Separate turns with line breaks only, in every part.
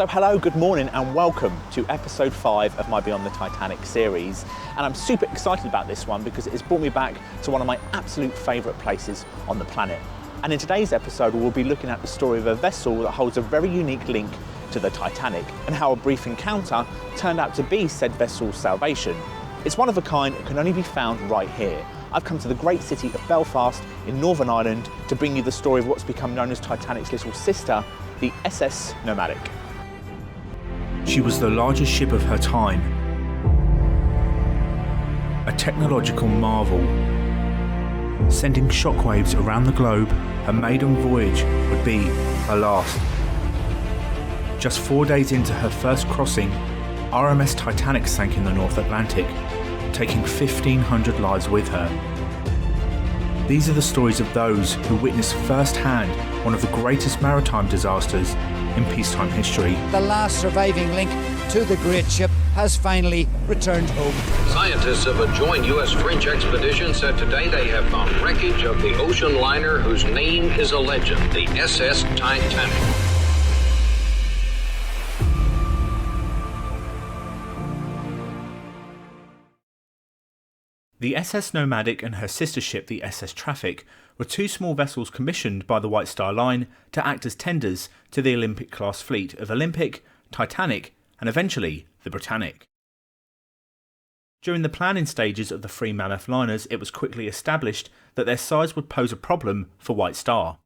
So hello, good morning and welcome to episode 5 of my Beyond the Titanic series. And I'm super excited about this one because it has brought me back to one of my absolute favourite places on the planet. And in today's episode we'll be looking at the story of a vessel that holds a very unique link to the Titanic and how a brief encounter turned out to be said vessel's salvation. It's one of a kind and can only be found right here. I've come to the great city of Belfast in Northern Ireland to bring you the story of what's become known as Titanic's little sister, the SS Nomadic.
She was the largest ship of her time, a technological marvel. Sending shockwaves around the globe, her maiden voyage would be her last. Just 4 days into her first crossing, RMS Titanic sank in the North Atlantic, taking 1,500 lives with her. These are the stories of those who witnessed firsthand one of the greatest maritime disasters in peacetime history.
The last surviving link to the great ship has finally returned home.
Scientists of a joint U.S.-French expedition said today they have found wreckage of the ocean liner whose name is a legend, the SS Titanic.
The SS Nomadic and her sister ship, the SS Traffic, were two small vessels commissioned by the White Star Line to act as tenders to the Olympic-class fleet of Olympic, Titanic, and eventually the Britannic. During the planning stages of the three mammoth liners, it was quickly established that their size would pose a problem for White Star.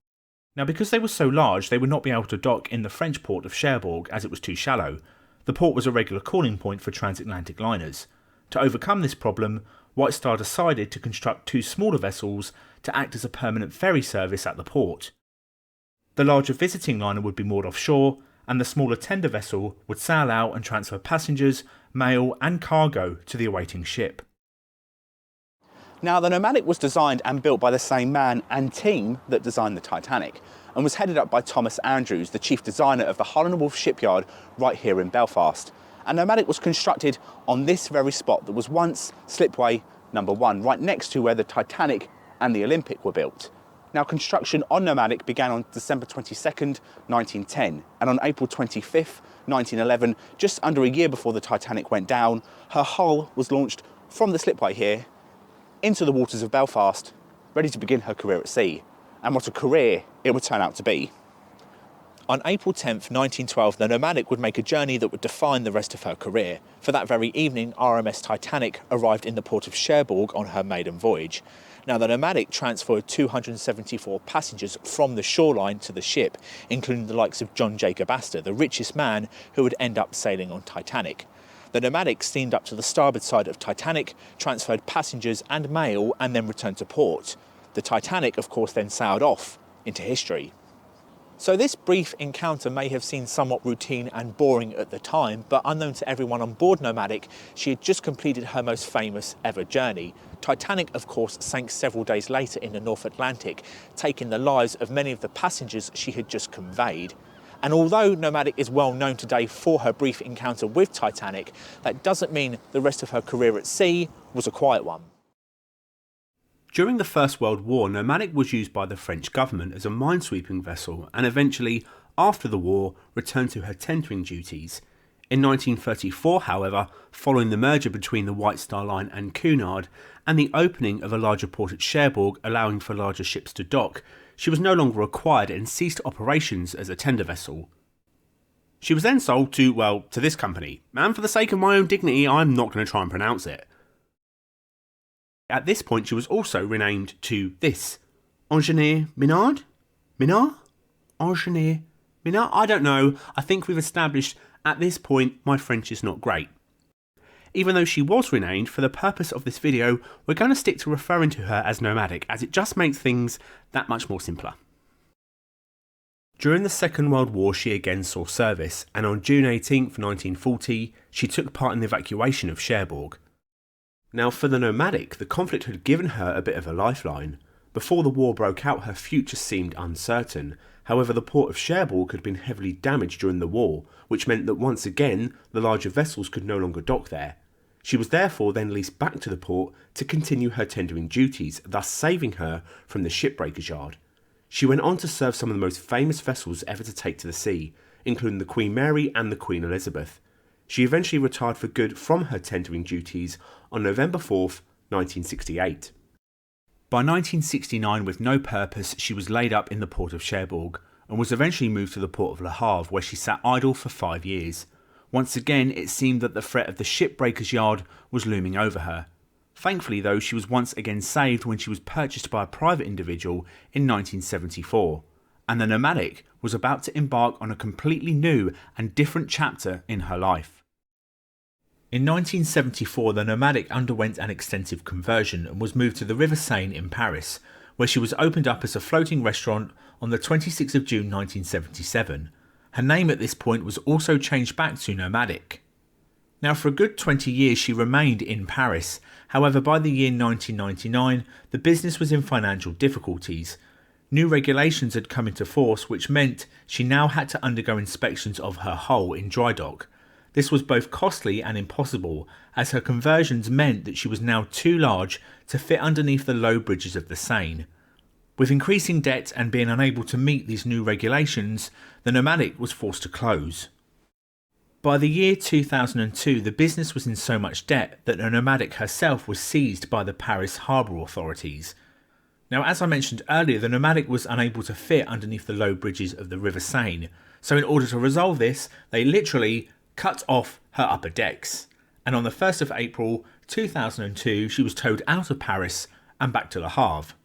Now, because they were so large, they would not be able to dock in the French port of Cherbourg as it was too shallow. The port was a regular calling point for transatlantic liners. To overcome this problem, White Star decided to construct two smaller vessels to act as a permanent ferry service at the port. The larger visiting liner would be moored offshore, and the smaller tender vessel would sail out and transfer passengers, mail and cargo to the awaiting ship.
Now, the Nomadic was designed and built by the same man and team that designed the Titanic, and was headed up by Thomas Andrews, the chief designer of the Hull and Wolff shipyard right here in Belfast. And Nomadic was constructed on this very spot that was once slipway number 1, right next to where the Titanic and the Olympic were built. Now, construction on Nomadic began on December 22nd, 1910, and on April 25th, 1911, just under a year before the Titanic went down, her hull was launched from the slipway here into the waters of Belfast, ready to begin her career at sea. And what a career it would turn out to be. On April 10th, 1912, the Nomadic would make a journey that would define the rest of her career. For that very evening, RMS Titanic arrived in the port of Cherbourg on her maiden voyage. Now, the Nomadic transferred 274 passengers from the shoreline to the ship, including the likes of John Jacob Astor, the richest man who would end up sailing on Titanic. The Nomadic steamed up to the starboard side of Titanic, transferred passengers and mail, and then returned to port. The Titanic, of course, then sailed off into history. So this brief encounter may have seemed somewhat routine and boring at the time, but unknown to everyone on board Nomadic, she had just completed her most famous ever journey. Titanic, of course, sank several days later in the North Atlantic, taking the lives of many of the passengers she had just conveyed. And although Nomadic is well known today for her brief encounter with Titanic, that doesn't mean the rest of her career at sea was a quiet one.
During the First World War, Nomadic was used by the French government as a minesweeping vessel and eventually, after the war, returned to her tendering duties. In 1934, however, following the merger between the White Star Line and Cunard and the opening of a larger port at Cherbourg allowing for larger ships to dock, she was no longer required and ceased operations as a tender vessel. She was then sold to this company, and for the sake of my own dignity, I'm not going to try and pronounce it. At this point, she was also renamed to this. Ingénieur Minard? Minard? Ingénieur Minard? I don't know. I think we've established at this point my French is not great. Even though she was renamed, for the purpose of this video, we're going to stick to referring to her as Nomadic, as it just makes things that much more simpler. During the Second World War, she again saw service, and on June 18th, 1940, she took part in the evacuation of Cherbourg. Now, for the Nomadic, the conflict had given her a bit of a lifeline. Before the war broke out, her future seemed uncertain. However, the port of Cherbourg had been heavily damaged during the war, which meant that once again, the larger vessels could no longer dock there. She was therefore then leased back to the port to continue her tendering duties, thus saving her from the shipbreaker's yard. She went on to serve some of the most famous vessels ever to take to the sea, including the Queen Mary and the Queen Elizabeth. She eventually retired for good from her tendering duties on November 4th, 1968. By 1969, with no purpose, she was laid up in the port of Cherbourg and was eventually moved to the port of Le Havre, where she sat idle for 5 years. Once again, it seemed that the threat of the shipbreaker's yard was looming over her. Thankfully, though, she was once again saved when she was purchased by a private individual in 1974, and the Nomadic was about to embark on a completely new and different chapter in her life. In 1974, the Nomadic underwent an extensive conversion and was moved to the River Seine in Paris, where she was opened up as a floating restaurant on the 26th of June 1977. Her name at this point was also changed back to Nomadic. Now, for a good 20 years she remained in Paris. However, by the year 1999, the business was in financial difficulties. New regulations had come into force, which meant she now had to undergo inspections of her hull in dry dock. This was both costly and impossible, as her conversions meant that she was now too large to fit underneath the low bridges of the Seine. With increasing debt and being unable to meet these new regulations, the Nomadic was forced to close. By the year 2002, the business was in so much debt that the Nomadic herself was seized by the Paris harbour authorities. Now, as I mentioned earlier, the Nomadic was unable to fit underneath the low bridges of the River Seine, so in order to resolve this, they literally cut off her upper decks. And on the 1st of April 2002, she was towed out of Paris and back to Le Havre.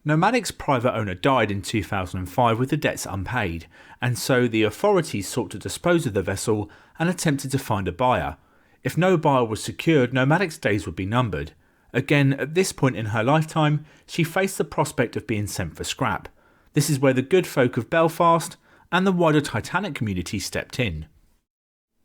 Nomadic's private owner died in 2005 with the debts unpaid, and so the authorities sought to dispose of the vessel and attempted to find a buyer. If no buyer was secured, Nomadic's days would be numbered. Again, at this point in her lifetime, she faced the prospect of being sent for scrap. This is where the good folk of Belfast and the wider Titanic community stepped in.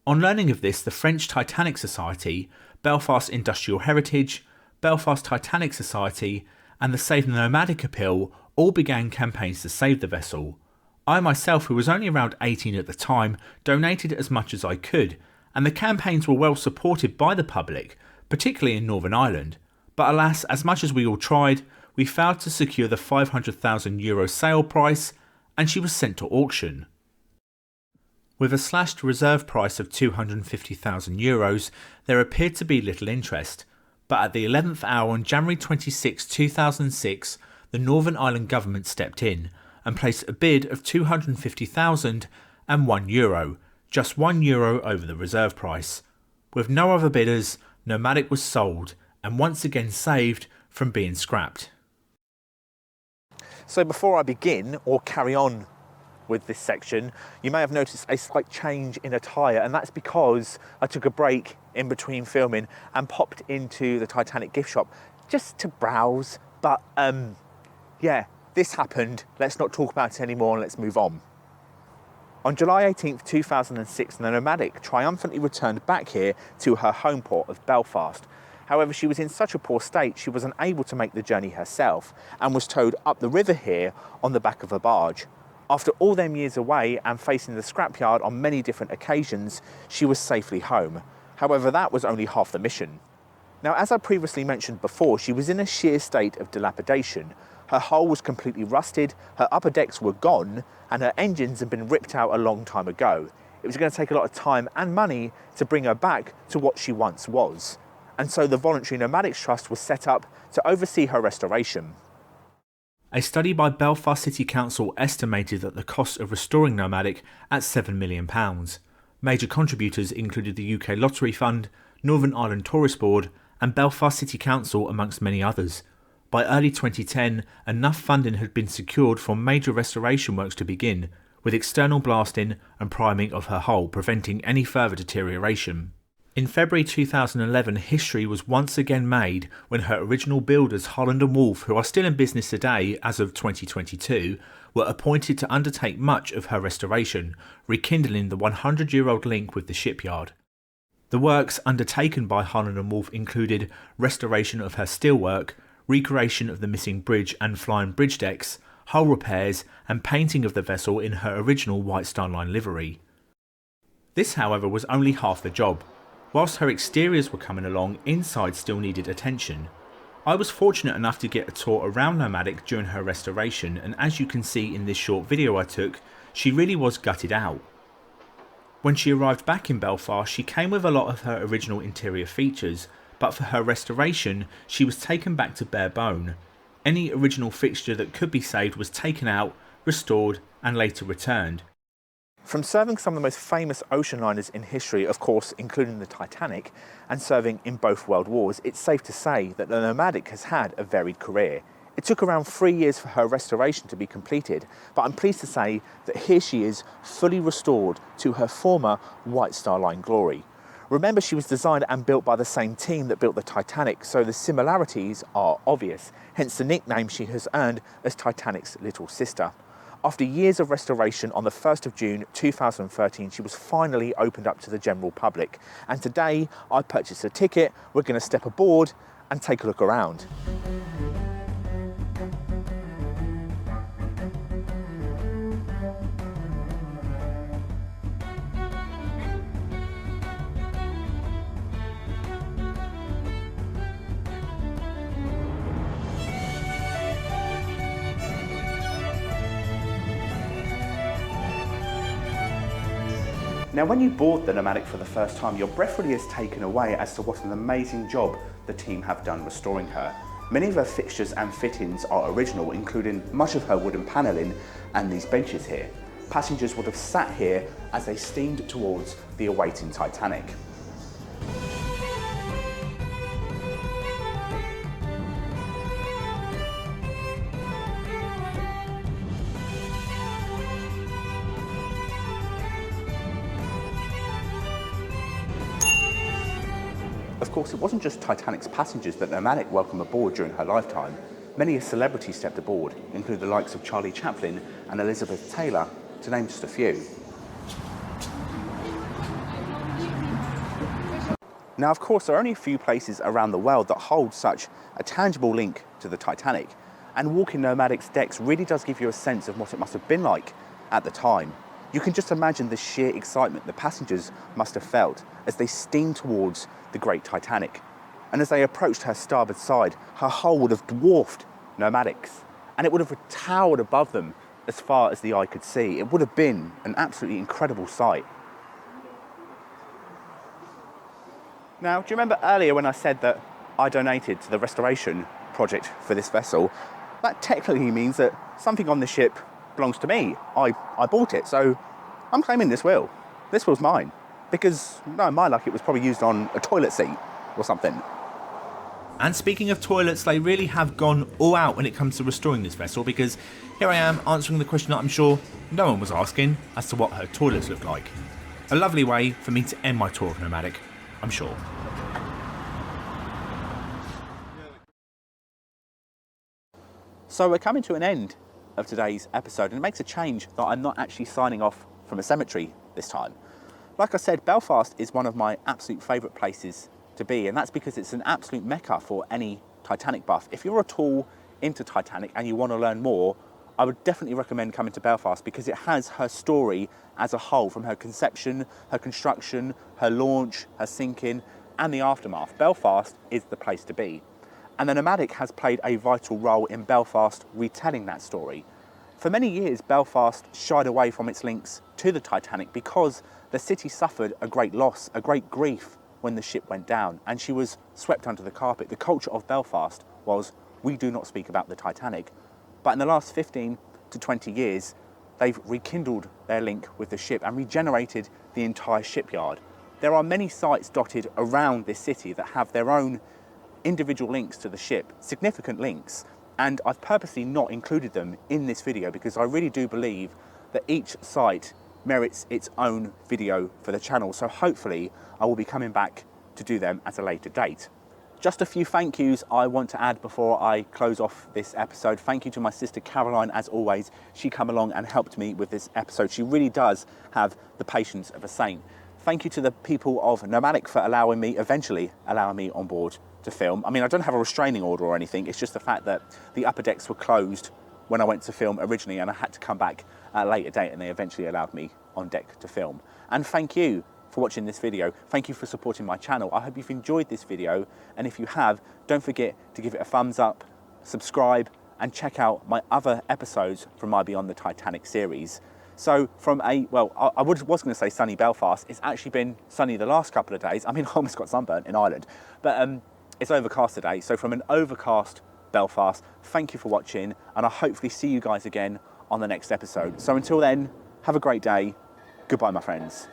On learning of this, the French Titanic Society, Belfast Industrial Heritage, Belfast Titanic Society, and the Save the Nomadic Appeal all began campaigns to save the vessel. I myself, who was only around 18 at the time, donated as much as I could, and the campaigns were well supported by the public, particularly in Northern Ireland. But alas, as much as we all tried, we failed to secure the €500,000 sale price, and she was sent to auction. With a slashed reserve price of €250,000, there appeared to be little interest. But at the 11th hour on January 26, 2006, the Northern Ireland government stepped in and placed a bid of €250,000 and €1, just €1 over the reserve price. With no other bidders, Nomadic was sold and once again saved from being scrapped.
So before I begin or carry on with this section, you may have noticed a slight change in attire, and that's because I took a break in between filming and popped into the Titanic gift shop just to browse. But yeah, this happened. Let's not talk about it anymore and let's move on. On July 18th, 2006, the Nomadic triumphantly returned back here to her home port of Belfast. However, she was in such a poor state she was unable to make the journey herself and was towed up the river here on the back of a barge. After all them years away and facing the scrapyard on many different occasions, she was safely home. However, that was only half the mission. Now, as I previously mentioned before, she was in a sheer state of dilapidation. Her hull was completely rusted, her upper decks were gone, and her engines had been ripped out a long time ago. It was going to take a lot of time and money to bring her back to what she once was. And so the Voluntary Nomadics Trust was set up to oversee her restoration.
A study by Belfast City Council estimated that the cost of restoring Nomadic at £7 million. Major contributors included the UK Lottery Fund, Northern Ireland Tourist Board and Belfast City Council, amongst many others. By early 2010, enough funding had been secured for major restoration works to begin, with external blasting and priming of her hull preventing any further deterioration. In February 2011, history was once again made when her original builders Holland & Wolff, who are still in business today as of 2022, were appointed to undertake much of her restoration, rekindling the 100-year-old link with the shipyard. The works undertaken by Holland & Wolff included restoration of her steelwork, recreation of the missing bridge and flying bridge decks, hull repairs and painting of the vessel in her original White Star Line livery. This, however, was only half the job. Whilst her exteriors were coming along, inside still needed attention. I was fortunate enough to get a tour around Nomadic during her restoration, and as you can see in this short video I took, she really was gutted out. When she arrived back in Belfast, she came with a lot of her original interior features, but for her restoration, she was taken back to bare bone. Any original fixture that could be saved was taken out, restored, and later returned.
From serving some of the most famous ocean liners in history, of course, including the Titanic, and serving in both world wars, it's safe to say that the Nomadic has had a varied career. It took around 3 years for her restoration to be completed, but I'm pleased to say that here she is, fully restored to her former White Star Line glory. Remember, she was designed and built by the same team that built the Titanic, so the similarities are obvious, hence the nickname she has earned as Titanic's little sister. After years of restoration, on the 1st of June 2013, she was finally opened up to the general public. And today, I purchased a ticket, we're going to step aboard and take a look around. Now, when you board the Nomadic for the first time, your breath really is taken away as to what an amazing job the team have done restoring her. Many of her fixtures and fittings are original, including much of her wooden panelling and these benches here. Passengers would have sat here as they steamed towards the awaiting Titanic. Of course, it wasn't just Titanic's passengers that Nomadic welcomed aboard during her lifetime. Many celebrities stepped aboard, including the likes of Charlie Chaplin and Elizabeth Taylor, to name just a few. Now, of course, there are only a few places around the world that hold such a tangible link to the Titanic, and walking Nomadic's decks really does give you a sense of what it must have been like at the time. You can just imagine the sheer excitement the passengers must have felt as they steamed towards the great Titanic. And as they approached her starboard side, her hull would have dwarfed Nomadic's, and it would have towered above them as far as the eye could see. It would have been an absolutely incredible sight. Now, do you remember earlier when I said that I donated to the restoration project for this vessel? That technically means that something on the ship belongs to me. I bought it, so I'm claiming this wheel. This wheel's mine. Because, no, my luck, it was probably used on a toilet seat or something.
And speaking of toilets, they really have gone all out when it comes to restoring this vessel, because here I am answering the question that I'm sure no one was asking as to what her toilets look like. A lovely way for me to end my tour of Nomadic, I'm sure.
So we're coming to an end of today's episode, and it makes a change that I'm not actually signing off from a cemetery this time. Like I said, Belfast is one of my absolute favourite places to be, and that's because it's an absolute mecca for any Titanic buff. If you're at all into Titanic and you want to learn more, I would definitely recommend coming to Belfast, because it has her story as a whole, from her conception, her construction, her launch, her sinking, and the aftermath. Belfast is the place to be. And the Nomadic has played a vital role in Belfast retelling that story. For many years, Belfast shied away from its links to the Titanic because the city suffered a great loss, a great grief when the ship went down, and she was swept under the carpet. The culture of Belfast was, we do not speak about the Titanic. But in the last 15 to 20 years, they've rekindled their link with the ship and regenerated the entire shipyard. There are many sites dotted around this city that have their own individual links to the ship, significant links, and I've purposely not included them in this video because I really do believe that each site merits its own video for the channel, so hopefully I will be coming back to do them at a later date. Just a few thank yous I want to add before I close off this episode. Thank you to my sister Caroline, as always. She came along and helped me with this episode. She really does have the patience of a saint. Thank you to the people of Nomadic for eventually allowing me on board to film. I mean, I don't have a restraining order or anything. It's just the fact that the upper decks were closed when I went to film originally, and I had to come back at a later date, and they eventually allowed me on deck to film. And thank you for watching this video. Thank you for supporting my channel. I hope you've enjoyed this video, and if you have, don't forget to give it a thumbs up, subscribe, and check out my other episodes from my Beyond the Titanic series. So from I was going to say sunny Belfast, it's actually been sunny the last couple of days. I mean, I almost got sunburnt in Ireland, but it's overcast today. So from an overcast Belfast, thank you for watching, and I'll hopefully see you guys again on the next episode. So until then, have a great day. Goodbye, my friends.